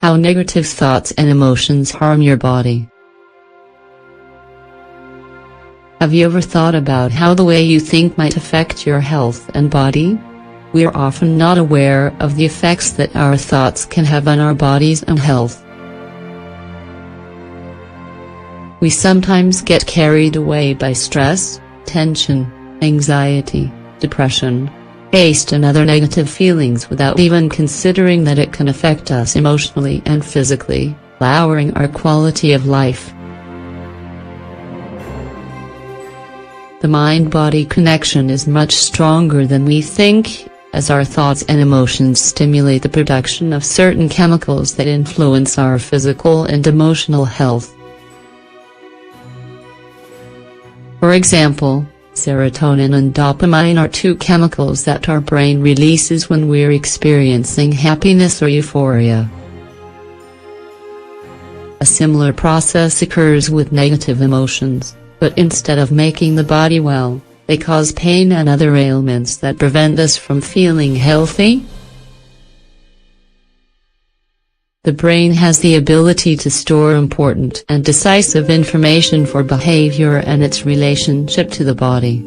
How negative thoughts and emotions harm your body. Have you ever thought about how the way you think might affect your health and body? We are often not aware of the effects that our thoughts can have on our bodies and health. We sometimes get carried away by stress, tension, anxiety, depression, angst and other negative feelings without even considering that it can affect us emotionally and physically, lowering our quality of life. The mind-body connection is much stronger than we think, as our thoughts and emotions stimulate the production of certain chemicals that influence our physical and emotional health. For example, serotonin and dopamine are two chemicals that our brain releases when we're experiencing happiness or euphoria. A similar process occurs with negative emotions, but instead of making the body well, they cause pain and other ailments that prevent us from feeling healthy. The brain has the ability to store important and decisive information for behavior and its relationship to the body.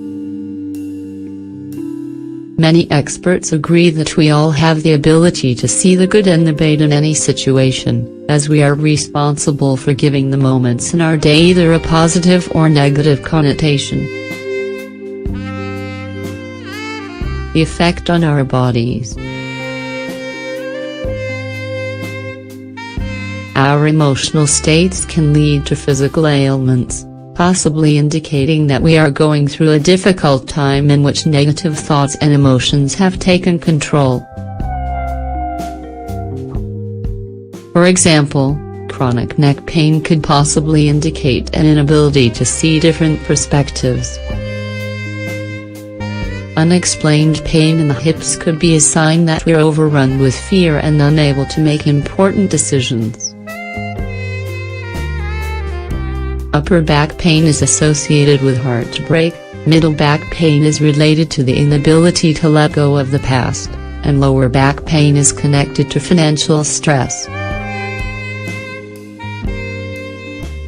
Many experts agree that we all have the ability to see the good and the bad in any situation, as we are responsible for giving the moments in our day either a positive or negative connotation. The effect on our bodies. Our emotional states can lead to physical ailments, possibly indicating that we are going through a difficult time in which negative thoughts and emotions have taken control. For example, chronic neck pain could possibly indicate an inability to see different perspectives. Unexplained pain in the hips could be a sign that we're overrun with fear and unable to make important decisions. Upper back pain is associated with heartbreak, middle back pain is related to the inability to let go of the past, and lower back pain is connected to financial stress.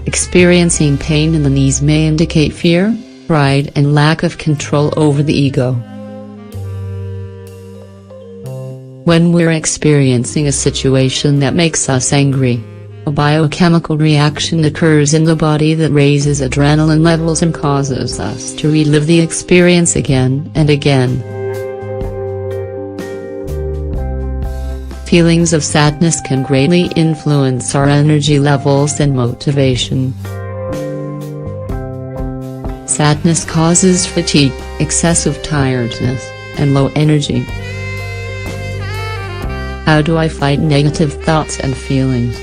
Experiencing pain in the knees may indicate fear, pride and lack of control over the ego. When we're experiencing a situation that makes us angry, a biochemical reaction occurs in the body that raises adrenaline levels and causes us to relive the experience again and again. Feelings of sadness can greatly influence our energy levels and motivation. Sadness causes fatigue, excessive tiredness, and low energy. How do I fight negative thoughts and feelings?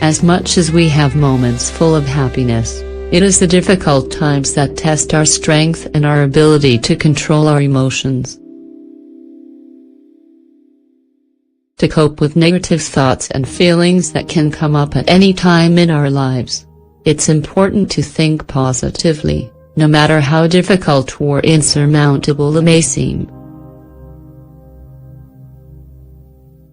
As much as we have moments full of happiness, it is the difficult times that test our strength and our ability to control our emotions. To cope with negative thoughts and feelings that can come up at any time in our lives, it's important to think positively, no matter how difficult or insurmountable it may seem.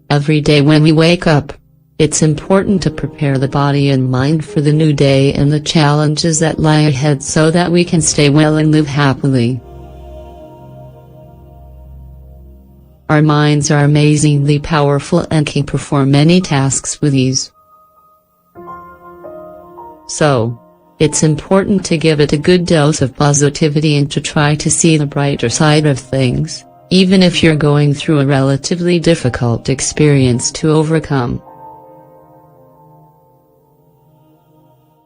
Every day when we wake up, it's important to prepare the body and mind for the new day and the challenges that lie ahead so that we can stay well and live happily. Our minds are amazingly powerful and can perform many tasks with ease. So, it's important to give it a good dose of positivity and to try to see the brighter side of things, even if you're going through a relatively difficult experience to overcome.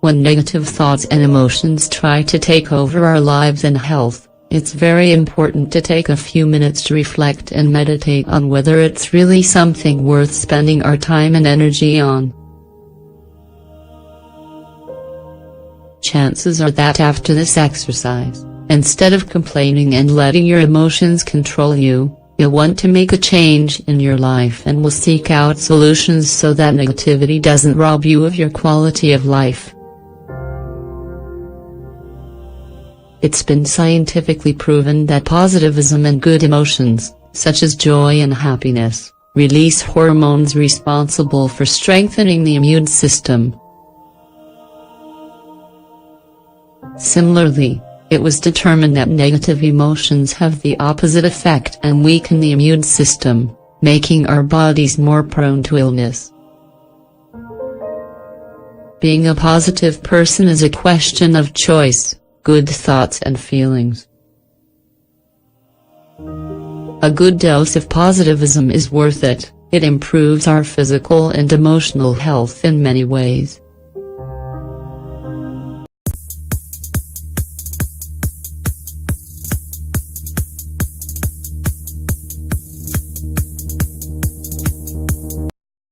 When negative thoughts and emotions try to take over our lives and health, it's very important to take a few minutes to reflect and meditate on whether it's really something worth spending our time and energy on. Chances are that after this exercise, instead of complaining and letting your emotions control you, you'll want to make a change in your life and will seek out solutions so that negativity doesn't rob you of your quality of life. It's been scientifically proven that positivism and good emotions such as joy and happiness, release hormones responsible for strengthening the immune system. Similarly, it was determined that negative emotions have the opposite effect and weaken the immune system, making our bodies more prone to illness. Being a positive person is a question of choice, good thoughts and feelings. A good dose of positivism is worth it. It improves our physical and emotional health in many ways.